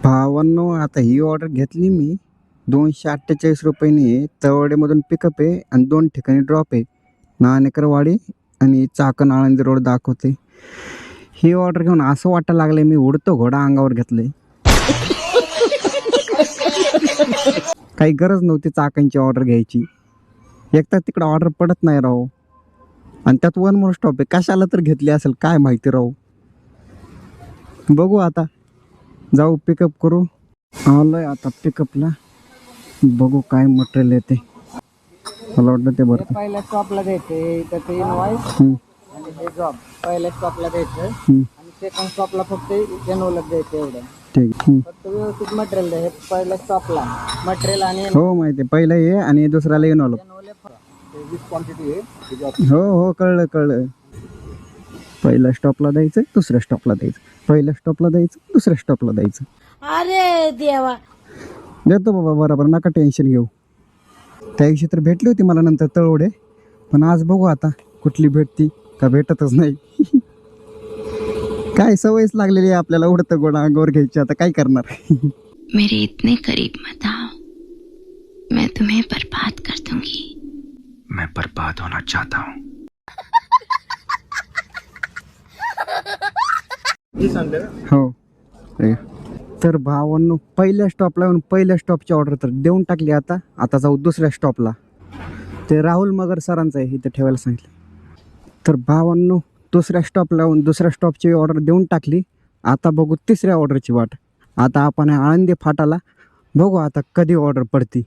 भावांनो, आता ही ऑर्डर घेतली मी 248 रुपयांनी. तळवडेमधून पिकअप आहे आणि 2 ठिकाणी ड्रॉप आहे, नाणेकरवाडी आणि चाकण आळंदी रोड दाखवते. ही ऑर्डर घेऊन असं वाटायला लागलंय मी उडतो घोडा अंगावर घेतलंय. काही गरज नव्हती चाकांची ऑर्डर घ्यायची, एक तर तिकडं ऑर्डर पडत नाही राव, आणि त्यात वन मोर स्टॉप आहे. कशाला तर घेतली असेल काय माहिती राव. बघू आता, जाऊ पिकअप करू. आलोय आता पिकअपला, बघू काय मटेरियल येते. मला वाटतं ते बरं पहिल्या स्टॉपला द्यायचे तर ते इनवॉइस आणि हे जॉब पहिल्या स्टॉपला द्यायचं आणि सेकंड स्टॉपला फक्त एनओला द्यायचं. एवढं ठीक. फक्त व्यवस्थित मटेरियल द्या. हे पहिल्या स्टॉपला मटेरियल आणि हो माहिती आहे, पहिलं हे आणि दुसऱ्याला येऊन आलो. क्वांटिटी आहे. हो कळलं. पहिल्या स्टॉपला द्यायचं, दुसऱ्या स्टॉपला द्यायचं, पहिल्या स्टॉपला द्यायचं, दुसऱ्या स्टॉपला द्यायचं. अरे देवा, देतो बाबा बरोबर, नका टेन्शन घेऊ. त्या दिवशी तर भेटली होती मला नंतर तळवडे, पण आज बघू आता कुठली भेटती का भेटतच नाही. काय सवयच लागलेली आहे आपल्याला उडतं गोडा अंगावर घ्यायची, आता काय करणार. मेरे इतने करीब मत आओ, मैं तुम्हें बर्बाद कर दूंगी. मैं बर्बाद होना चाहता हूँ. हो तर भावांनो, पहिल्या स्टॉपला येऊन पहिल्या स्टॉपची ऑर्डर तर देऊन टाकली. आता जाऊ दुसऱ्या स्टॉपला. ते राहुल मगर सरांचं आहे, इथं ठेवायला सांगितलं. तर भावांनो, दुसऱ्या स्टॉपला येऊन दुसऱ्या स्टॉपची ऑर्डर देऊन टाकली. आता बघू तिसऱ्या ऑर्डरची वाट. आता आपण आळंदी फाटाला बघू आता कधी ऑर्डर पडती.